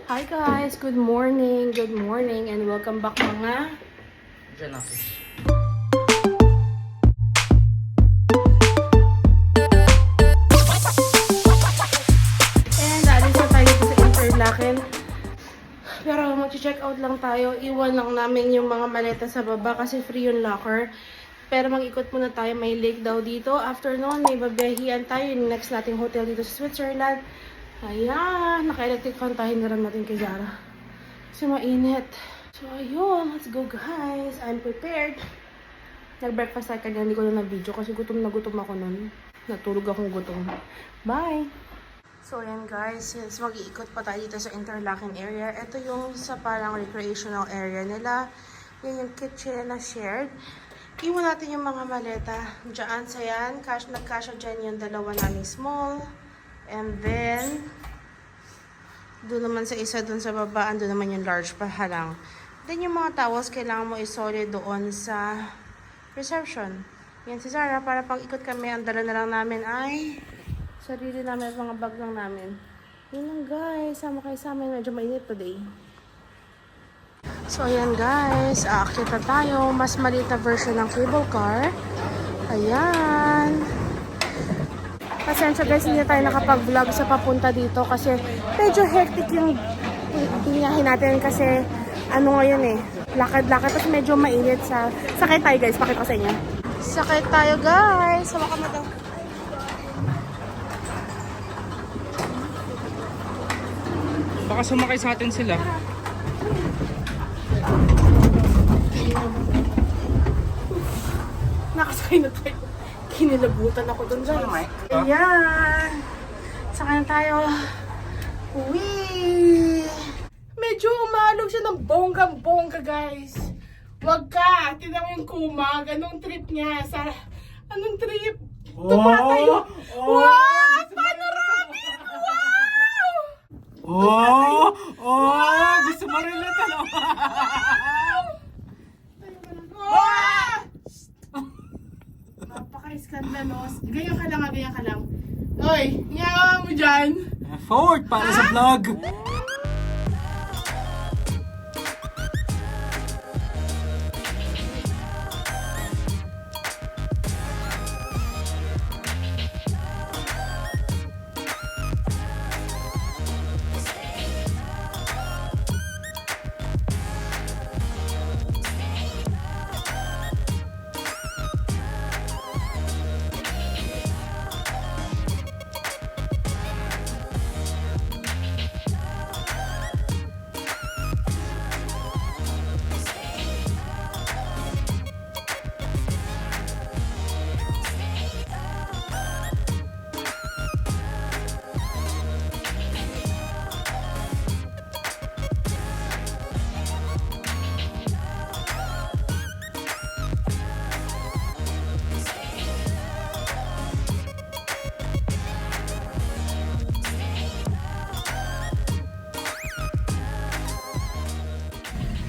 Hi guys! Good morning! Good morning and welcome back mga Janakis. And alis na tayo dito sa Interlaken. Pero mag-check out lang tayo. Iwan lang namin yung mga maleta sa baba kasi free yung locker. Pero mag-ikot muna tayo. May lake daw dito. After noon, may babiyahian tayo. Yung next nating hotel dito sa Switzerland. Ayan! Naka-electric fan tayo na rin natin kay Zara. Kasi mainit. So, ayun. Let's go, guys. I'm prepared. Nag-breakfast tayo kanya. Hindi ko na video kasi gutom na gutom ako nun. Natulog akong gutom. Bye! So, ayan guys. Since mag-iikot pa tayo dito sa Interlaken area, ito yung sa parang recreational area nila. Yan yung kitchen na shared. Iwan natin yung mga maleta. Diyan sa yan. Nagkasya dyan yung dalawa naming small. And then, doon naman sa isa doon sa baba, doon naman yung large pa halang. Then yung mga towels, kailangan mo isolid doon sa reception. Yan si Zara, para pag ikot kami, ang dala na lang namin ay sarili namin at mga bag lang namin. Yun lang guys, sama kayo sa amin. Medyo mainit today. So ayan guys, aakyat na tayo. Mas maliit na version ng cable car. Ayan. Pasensya guys, hindi tayo nakapag-vlog sa papunta dito kasi medyo hectic yung binahin natin kasi ano ngayon eh, lakad-lakad tapos medyo mainit sa... Sakay tayo guys, pakita ko sa inyo. Sakay tayo guys, sama ka mo daw. Baka sumakay sa atin sila. Nakasakay na tayo. Kinilabutan ako doon guys. Ayan. Sakay na tayo. Uwi. Medyo umalog siya ng bonggang-bongga guys. Wag ka. Tignan mo yung kumag. Anong trip niya? Anong trip? Tumatayo. Wow! Panoramic! Wow! Gusto mo rin na talo. Wow! Napaka-scandalos. Ganyan ka lang, ganyan ka lang. Oy, ngawa mo dyan. Forward para sa vlog.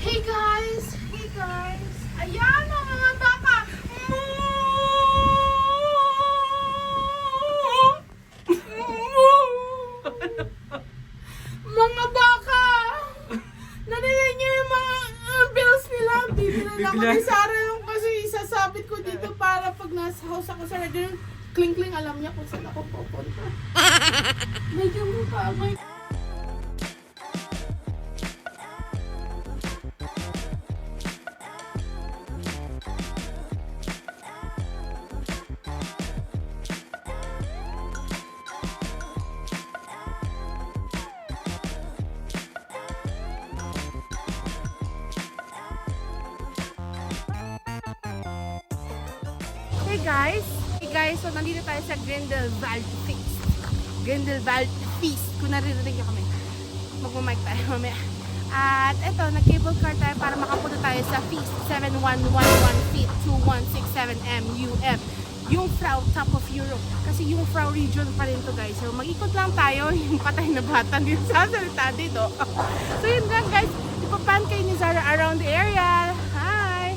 Hey guys! Hey guys! Ayan ang mga baka! Mga baka! Narinig niyo yung mga bells nila. Bibili ako ni Sarah yung kasi isasabit ko dito para pag nasa house ako sa radio, kling-kling alam niya kung saan ako pupunta. Medyo mukha, may... Hey guys, so nandito tayo sa Grindelwald Feast. Grindelwald Feast. Kung naririnig niyo kami, magmamic tayo mamaya. At eto, nag-cable car tayo para makapunta tayo sa Feast 7111 feet 2167 MUM. Yung Frau Top of Europe. Kasi yung Frau region pa rin to guys. So mag-ikot lang tayo, yung patay na bata dito sa salita dito. So yun lang guys, ipapan kayo ni Zara around the area. Hi!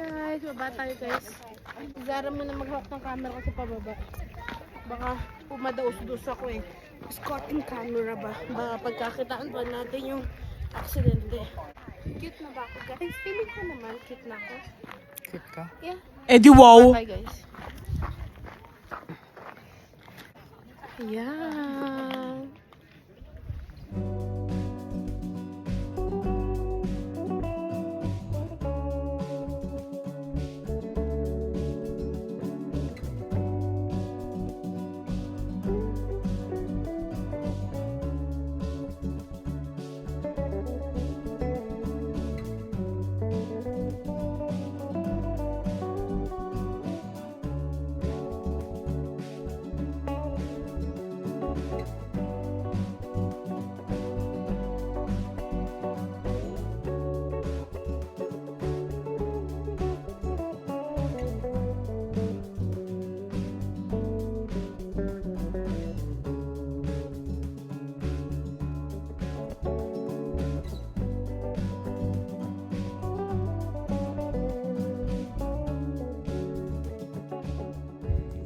guys, baba tayo guys. Zara mo na maghawak ng camera kasi pababa. Baka pumadaos-dos ako eh. Squatting camera ba? Baka pagkakitaan pa natin yung aksidente. Cute na ba ako guys? Feeling ko naman cute na ako. Cute ka? Yeah. Eddie wow! Bye guys. Ayan.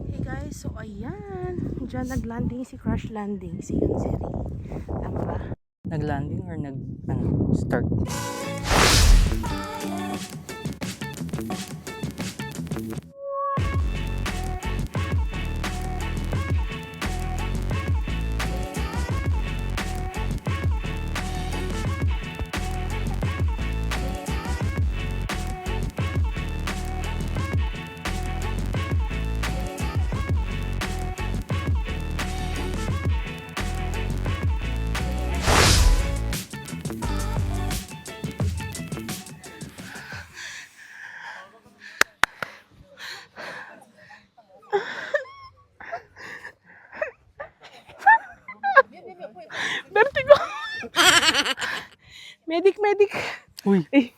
Hey guys, so ayan. Diyan nag-landing si Crash Landing, si Yunseri. Tama ba? Nag-landing or start? Vertigo! Medic! Uy! Eh.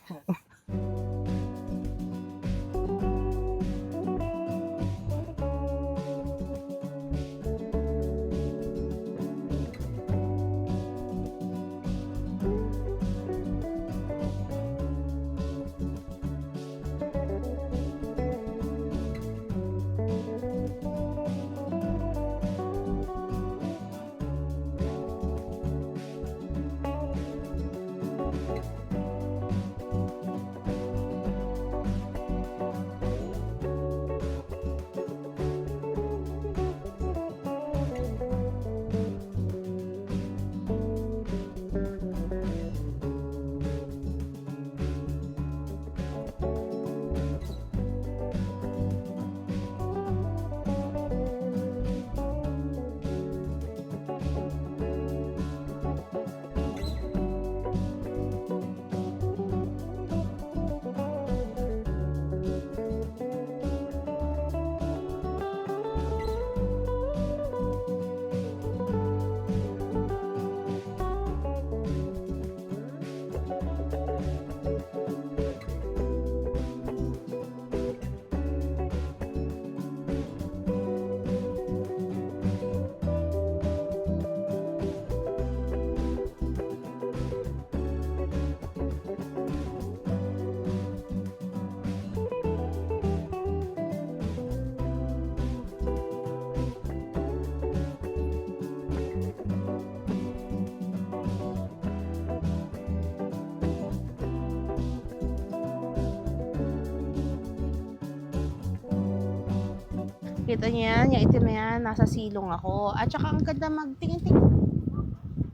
Kita niyo yan, yung itim na yan, nasa silong ako. At saka ang ganda magtingin-tingin.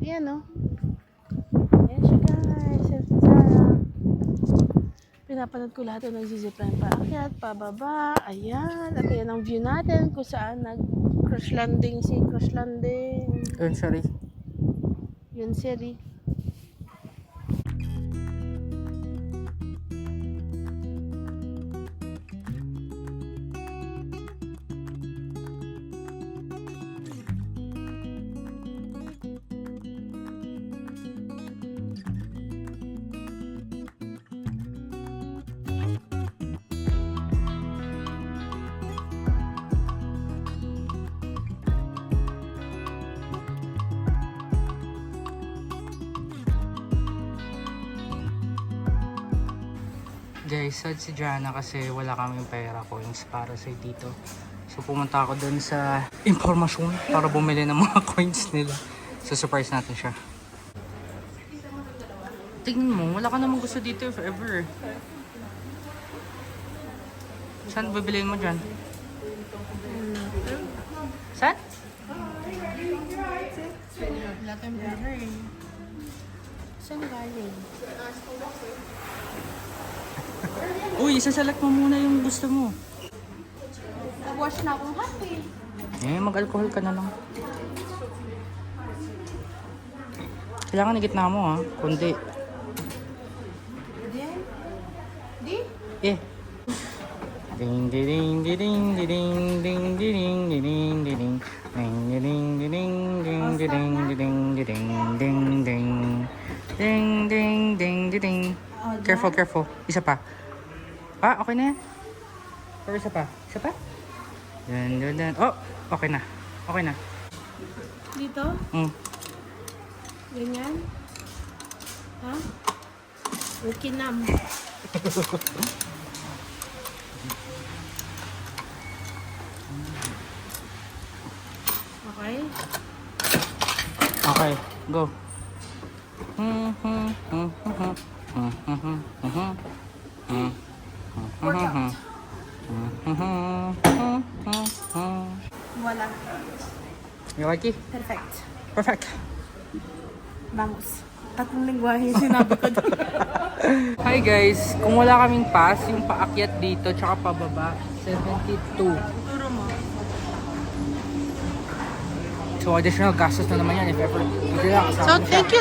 Ayan o. Ayan siya guys. Pinapanood ko lahat yung nagsisiplan pa. Akyat, pababa. Ayan. At ayan ang view natin kung saan nag-crash landing si Crash Landing. Sorry. Yunseri. Guys, sad si Jana kasi wala kaming pera coins para sa dito. So pumunta ako dun sa impormasyon para bumili ng mga coins nila. So surprise natin siya. Tingnan mo, wala ka namang gusto dito forever. Saan bibiliin mo dyan? Saan? Wala tayong pera eh. Saan galing? Uy, isaselect mo muna yung gusto mo. Nag-wash na akong happy. Mag-alcohol ka na lang. Kailangan igitna mo ha, kundi. Di? Ding ding ding ding ding ding ding ding ding ding ding ding ding ding ding ding ding ding ding ding. Careful, careful. Isa pa. Okay na yan. Or isa pa. Isa pa. Dan. Oh, okay na. Okay na. Dito? Ganyan? Ha? Okay na. Okay? Okay, go. Workout. Wala. You like it? Perfect. Perfect. Vamos. Tatlong lingwahe yung sinabi ko doon. Hi guys, kung wala kaming pass, yung paakyat dito tsaka pababa, 72. Turo mo. So additional gastos na naman yan if ever. So, thank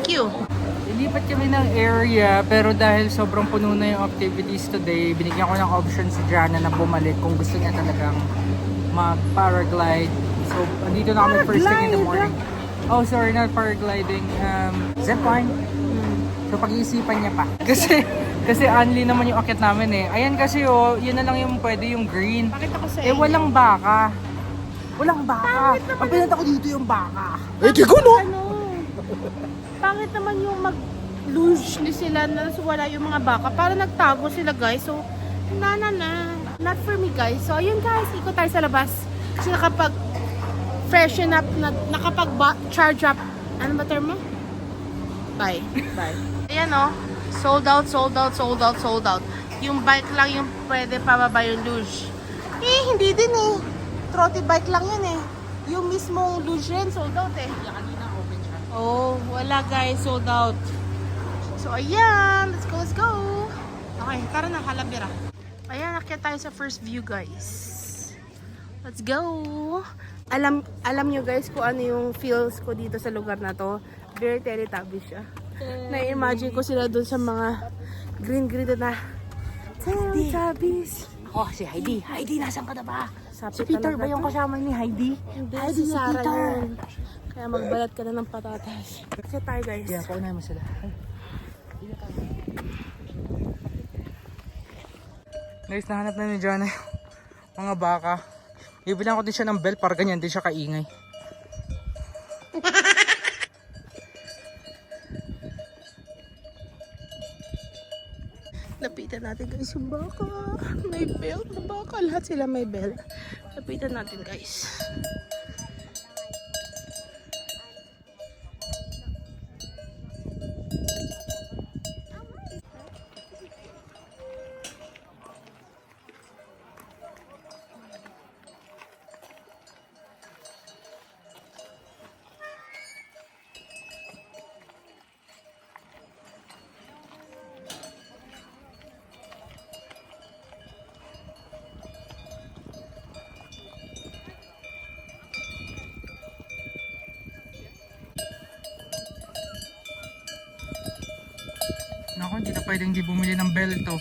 you. Ilipat kami ng area pero dahil sobrang puno na yung activities today, binigyan ko ng option si Jana na bumalik kung gusto niya talagang mag-paraglide. So, andito na kami first thing in the morning. Oh, sorry, not paragliding. Zipline. So, pag-iisipan niya pa. Kasi only naman yung akyat namin eh. Ayan kasi yun na lang yung pwede yung green. Pakita ko sa Walang baka. Walang baka. Ang pinunta ko dito yung baka. di ko no? Pangit naman yung mag-luge ni sila na wala yung mga baka. Para nagtago sila guys. So, not for me guys. So, ayun guys, ikot tayo sa labas. Kasi nakapag freshen up, nakapag-charge up. Ano ba term mo? Bye. Ayan sold out. Yung bike lang yung pwede pababa yung luge. Hindi din eh. Trotty bike lang yun eh. Yung mismong luge rin, sold out eh. Oh, wala guys, sold out. So ayan, let's go. Okay, tara na, Halabira. Ayan, nakita tayo sa first view guys. Let's go. Alam nyo guys kung ano yung feels ko dito sa lugar na to. Very Teletubbies siya. Na-imagine ko sila dun sa mga green na Teletubbies. Oh, si Heidi. Heidi, nasan ka na ba? Si Peter ba yung kasama ni Heidi? Hindi, si Sarah yun. Kaya magbalat ka na ng patatas. Kasi tayo guys. Yeah, paunahin mo sila. Guys, nahanap na ni Jana yung mga baka. Bibilang ko din siya ng bell para ganyan din siya kaingay. Lapitan natin guys yung baka. May bell na baka. Lahat sila may bell. Lapitan natin guys. Naku, hindi na pwedeng di bumili ng bell to.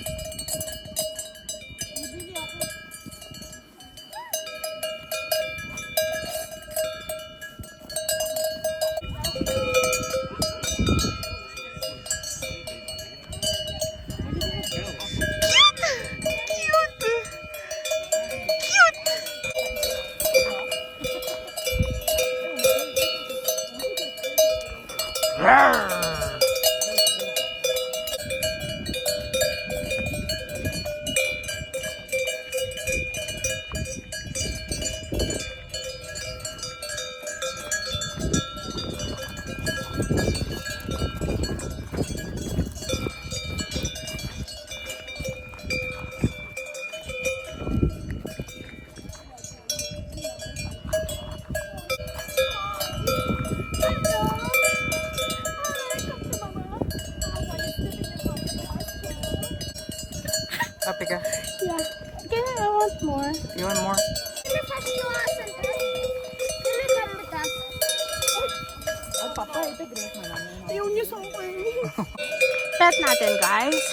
kape ka? Yeah. Can I want more? You want more? Ayaw niyo sa akin. Pet natin, guys.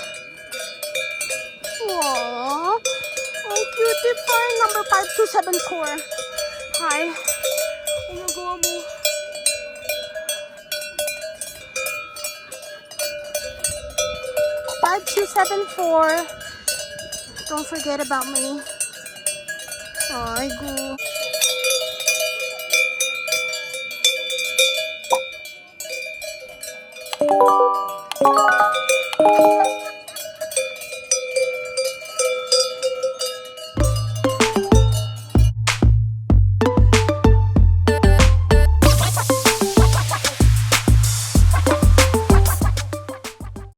Aww. Ang cutie pie. Number 5274. Hi. Ang nagawa mo. Don't forget about me. Ay, go.